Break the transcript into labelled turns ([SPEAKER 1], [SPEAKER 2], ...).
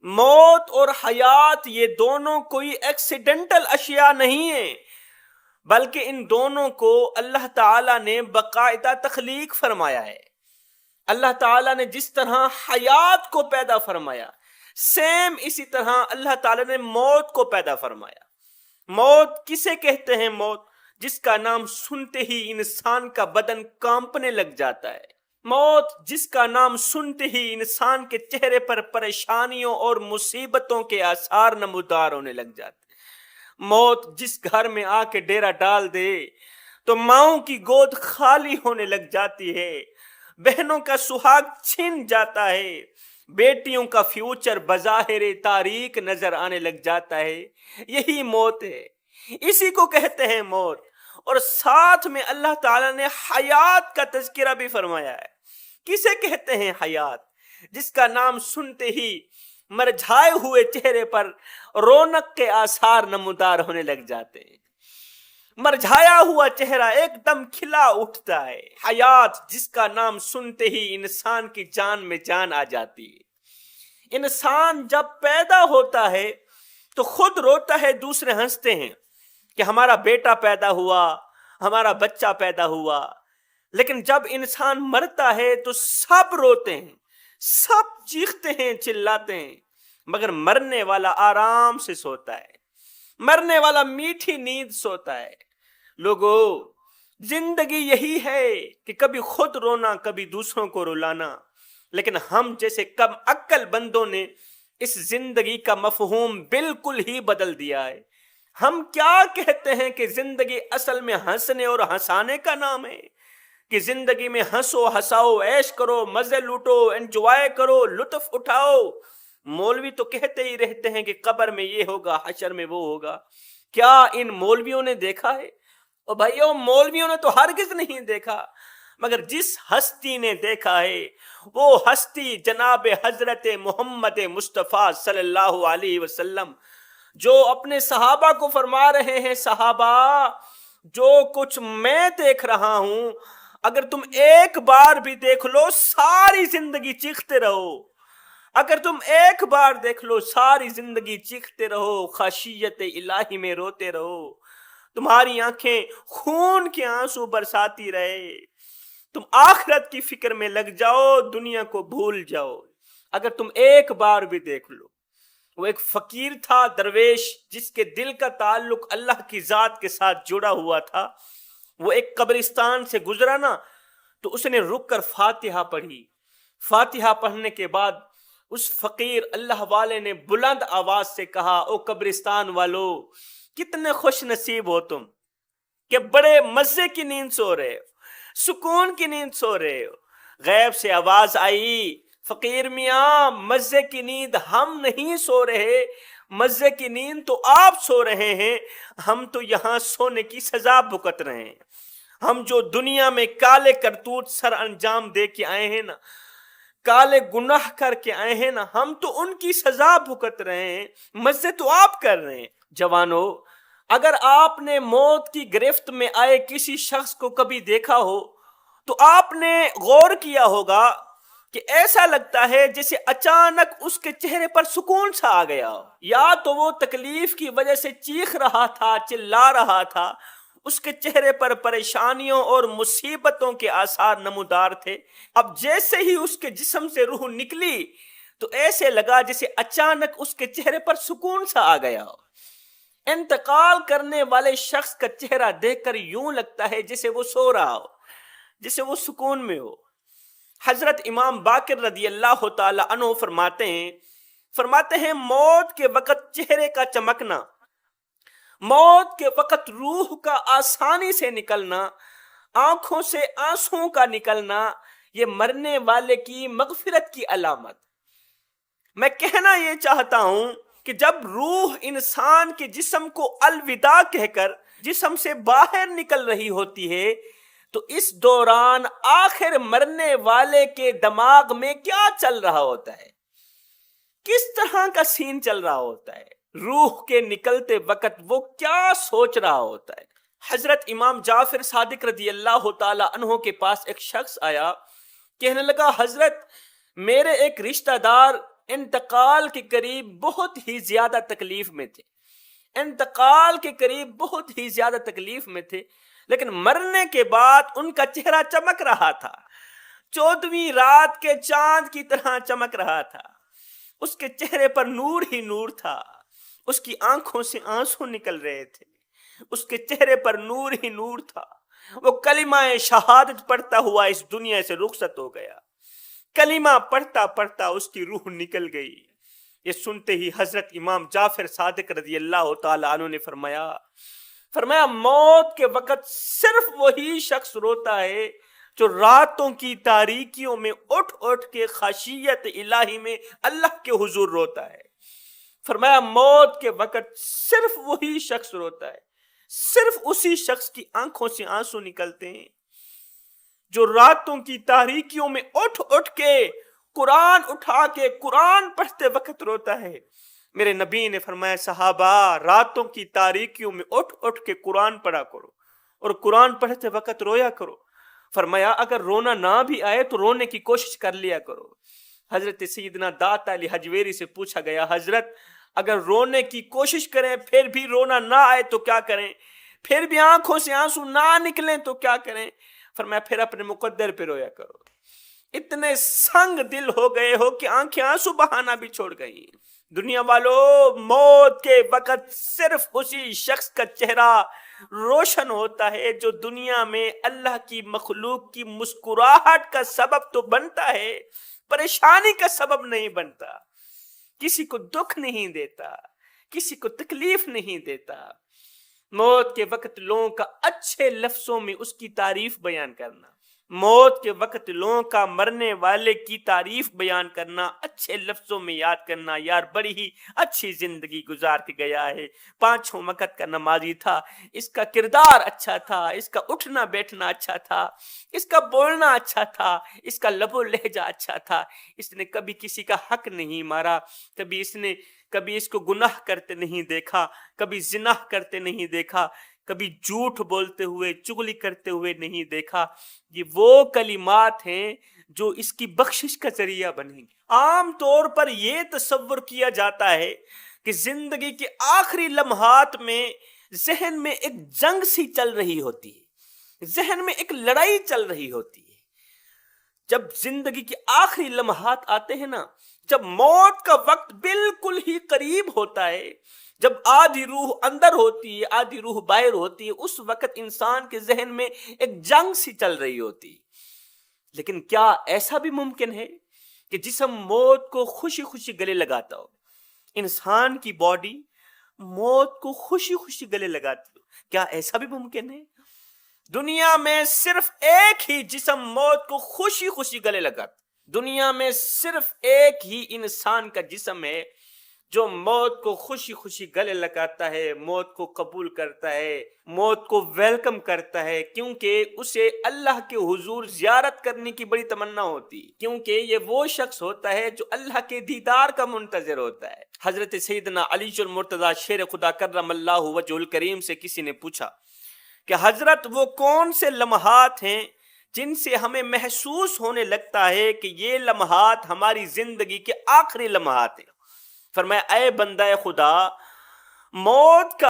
[SPEAKER 1] موت اور حیات یہ دونوں کوئی ایکسیڈنٹل اشیاء نہیں ہیں، بلکہ ان دونوں کو اللہ تعالیٰ نے باقاعدہ تخلیق فرمایا ہے۔ اللہ تعالیٰ نے جس طرح حیات کو پیدا فرمایا، سیم اسی طرح اللہ تعالیٰ نے موت کو پیدا فرمایا۔ موت کسے کہتے ہیں؟ موت جس کا نام سنتے ہی انسان کا بدن کانپنے لگ جاتا ہے۔ موت جس کا نام سنتے ہی انسان کے چہرے پر پریشانیوں اور مصیبتوں کے آثار نمودار ہونے لگ جاتے ہیں۔ موت جس گھر میں آ کے ڈیرا ڈال دے تو ماؤں کی گود خالی ہونے لگ جاتی ہے، بہنوں کا سہاگ چھن جاتا ہے، بیٹیوں کا فیوچر بظاہر تاریک نظر آنے لگ جاتا ہے۔ یہی موت ہے، اسی کو کہتے ہیں موت۔ اور ساتھ میں اللہ تعالیٰ نے حیات کا تذکرہ بھی فرمایا ہے۔ کسے کہتے ہیں حیات؟ جس کا نام سنتے ہی مرجھائے ہوئے چہرے پر رونق کے آثار نمودار ہونے لگ جاتے ہیں، مرجھایا ہوا چہرہ ایک دم کھلا اٹھتا ہے۔ حیات جس کا نام سنتے ہی انسان کی جان میں جان آ جاتی ہے۔ انسان جب پیدا ہوتا ہے تو خود روتا ہے، دوسرے ہنستے ہیں کہ ہمارا بیٹا پیدا ہوا، ہمارا بچہ پیدا ہوا۔ لیکن جب انسان مرتا ہے تو سب روتے ہیں، سب چیختے ہیں، چلاتے ہیں، مگر مرنے والا آرام سے سوتا ہے، مرنے والا میٹھی نیند سوتا ہے۔ لوگو، زندگی یہی ہے کہ کبھی خود رونا، کبھی دوسروں کو رلانا۔ لیکن ہم جیسے کم عقل بندوں نے اس زندگی کا مفہوم بالکل ہی بدل دیا ہے۔ ہم کیا کہتے ہیں کہ زندگی اصل میں ہنسنے اور ہنسانے کا نام ہے، کہ زندگی میں ہنسو، ہنساؤ، عیش کرو، مزے لوٹو، انجوائے کرو، لطف اٹھاؤ۔ مولوی تو کہتے ہی رہتے ہیں کہ قبر میں یہ ہوگا، حشر میں وہ ہوگا۔ کیا ان مولویوں نے دیکھا ہے؟ اور بھائیو، مولویوں نے تو ہرگز نہیں دیکھا، مگر جس ہستی نے دیکھا ہے وہ ہستی جناب حضرت محمد مصطفیٰ صلی اللہ علیہ وسلم، جو اپنے صحابہ کو فرما رہے ہیں، صحابہ جو کچھ میں دیکھ رہا ہوں اگر تم ایک بار بھی دیکھ لو ساری زندگی چیختے رہو، اگر تم ایک بار دیکھ لو ساری زندگی چیختے رہو، خشیت الہی میں روتے رہو، تمہاری آنکھیں خون کے آنسو برساتی رہے، تم آخرت کی فکر میں لگ جاؤ، دنیا کو بھول جاؤ۔ اگر تم ایک بار بھی دیکھ لو۔ وہ ایک فقیر تھا، درویش، جس کے دل کا تعلق اللہ کی ذات کے ساتھ جڑا ہوا تھا۔ وہ ایک قبرستان سے گزرا نا تو اس نے رک کر فاتحہ پڑھی۔ فاتحہ پڑھنے کے بعد اس فقیر اللہ والے نے بلند آواز سے کہا، او قبرستان والو، کتنے خوش نصیب ہو تم کہ بڑے مزے کی نیند سو رہے ہو، سکون کی نیند سو رہے ہو۔ غیب سے آواز آئی، فقیر میاں، مزے کی نیند ہم نہیں سو رہے، مزے کی نیند تو آپ سو رہے ہیں، ہم تو یہاں سونے کی سزا بھگت رہے ہیں۔ ہم جو دنیا میں کالے کرتوت سر انجام دے کے آئے ہیں نا، کالے گناہ کر کے آئے ہیں نا، ہم تو ان کی سزا بھگت رہے ہیں، مزے تو آپ کر رہے ہیں۔ جوانو، اگر آپ نے موت کی گرفت میں آئے کسی شخص کو کبھی دیکھا ہو تو آپ نے غور کیا ہوگا کہ ایسا لگتا ہے جیسے اچانک اس کے چہرے پر سکون سا آ گیا ہو، یا تو وہ تکلیف کی وجہ سے چیخ رہا تھا، چلا رہا تھا، اس کے چہرے پر پریشانیوں اور مصیبتوں کے آثار نمودار تھے۔ اب جیسے ہی اس کے جسم سے روح نکلی تو ایسے لگا جیسے اچانک اس کے چہرے پر سکون سا آ گیا ہو۔ انتقال کرنے والے شخص کا چہرہ دیکھ کر یوں لگتا ہے جیسے وہ سو رہا ہو، جیسے وہ سکون میں ہو۔ حضرت امام باقر رضی اللہ تعالی عنہ فرماتے ہیں موت کے وقت چہرے کا چمکنا، موت کے وقت روح کا آسانی سے نکلنا، آنکھوں سے آنسوں کا نکلنا، یہ مرنے والے کی مغفرت کی علامت۔ میں کہنا یہ چاہتا ہوں کہ جب روح انسان کے جسم کو الوداع کہہ کر جسم سے باہر نکل رہی ہوتی ہے تو اس دوران آخر مرنے والے کے دماغ میں کیا چل رہا ہوتا ہے، کس طرح کا سین چل رہا ہوتا ہے، روح کے نکلتے وقت وہ کیا سوچ رہا ہوتا ہے۔ حضرت امام جعفر صادق رضی اللہ تعالی عنہ کے پاس ایک شخص آیا، کہنے لگا، حضرت میرے ایک رشتہ دار انتقال کے قریب بہت ہی زیادہ تکلیف میں تھے، انتقال کے قریب بہت ہی زیادہ تکلیف میں تھے، لیکن مرنے کے بعد ان کا چہرہ چمک رہا تھا، 14ویں رات کے چاند کی طرح چمک رہا تھا، اس کے چہرے پر نور ہی نور تھا، اس کی آنکھوں سے آنسو نکل رہے تھے، اس کے چہرے پر نور ہی نور تھا، وہ کلمہ شہادت پڑھتا ہوا اس دنیا سے رخصت ہو گیا، کلمہ پڑھتا پڑھتا اس کی روح نکل گئی۔ یہ سنتے ہی حضرت امام جعفر صادق رضی اللہ تعالی عنہ نے فرمایا موت کے وقت صرف وہی شخص روتا ہے جو راتوں کی تاریکیوں میں اٹھ اٹھ کے خشیت الہی میں اللہ کے حضور روتا ہے۔ فرمایا موت کے وقت صرف وہی شخص روتا ہے، صرف اسی شخص کی آنکھوں سے آنسو نکلتے ہیں جو راتوں کی تاریکیوں میں اٹھ اٹھ کے قرآن اٹھا کے قرآن پڑھتے وقت روتا ہے۔ میرے نبی نے فرمایا صحابہ راتوں کی تاریکیوں میں اٹھ اٹھ کے قرآن پڑھا کرو اور قرآن پڑھتے وقت رویا کرو۔ فرمایا اگر رونا نہ بھی آئے تو رونے کی کوشش کر لیا کرو۔ حضرت سیدنا داتا علی حجویری سے پوچھا گیا حضرت اگر رونے کی کوشش کریں پھر بھی رونا نہ آئے تو کیا کریں، پھر بھی آنکھوں سے آنسو نہ نکلیں تو کیا کریں؟ فرمایا پھر اپنے مقدر پہ رویا کرو۔ اتنے سنگ دل ہو گئے ہو کہ آنکھیں آنسو بہانا بھی چھوڑ گئی۔ دنیا والو موت کے وقت صرف اسی شخص کا چہرہ روشن ہوتا ہے جو دنیا میں اللہ کی مخلوق کی مسکراہٹ کا سبب تو بنتا ہے، پریشانی کا سبب نہیں بنتا، کسی کو دکھ نہیں دیتا، کسی کو تکلیف نہیں دیتا۔ موت کے وقت لوگوں کا اچھے لفظوں میں اس کی تعریف بیان کرنا، موت کے وقت لوگوں کا مرنے والے کی تعریف بیان کرنا، اچھے لفظوں میں یاد کرنا، یار بڑی ہی اچھی زندگی گزار کے گیا ہے، 5 وقت کا نمازی تھا، اس کا کردار اچھا تھا، اس کا اٹھنا بیٹھنا اچھا تھا، اس کا بولنا اچھا تھا، اس کا لب و لہجہ اچھا تھا، اس نے کبھی کسی کا حق نہیں مارا، کبھی اس کو گناہ کرتے نہیں دیکھا، کبھی زنا کرتے نہیں دیکھا، کبھی جھوٹ بولتے ہوئے چغلی کرتے ہوئے نہیں دیکھا۔ یہ وہ کلمات ہیں جو اس کی بخشش کا ذریعہ بنیں گے۔ عام طور پر یہ تصور کیا جاتا ہے کہ زندگی کے آخری لمحات میں ذہن میں ایک جنگ سی چل رہی ہوتی ہے، ذہن میں ایک لڑائی چل رہی ہوتی ہے۔ جب زندگی کے آخری لمحات آتے ہیں نا، جب موت کا وقت بالکل ہی قریب ہوتا ہے، جب آدھی روح اندر ہوتی ہے آدھی روح باہر ہوتی ہے، اس وقت انسان کے ذہن میں ایک جنگ سی چل رہی ہوتی ہے۔ لیکن کیا ایسا بھی ممکن ہے کہ جسم موت کو خوشی خوشی گلے لگاتا ہو، انسان کی باڈی موت کو خوشی خوشی گلے لگاتی ہو؟ کیا ایسا بھی ممکن ہے؟ دنیا میں صرف ایک ہی جسم موت کو خوشی خوشی گلے لگاتا، دنیا میں صرف ایک ہی انسان کا جسم ہے جو موت کو خوشی خوشی گلے لگاتا ہے، موت کو قبول کرتا ہے، موت کو ویلکم کرتا ہے، کیونکہ اسے اللہ کے حضور زیارت کرنے کی بڑی تمنا ہوتی، کیونکہ یہ وہ شخص ہوتا ہے جو اللہ کے دیدار کا منتظر ہوتا ہے۔ حضرت سیدنا علی المرتضیٰ شیر خدا کرم اللہ وجہ الکریم سے کسی نے پوچھا کہ حضرت وہ کون سے لمحات ہیں جن سے ہمیں محسوس ہونے لگتا ہے کہ یہ لمحات ہماری زندگی کے آخری لمحات ہیں؟ فرمایا اے بندہ خدا، موت کا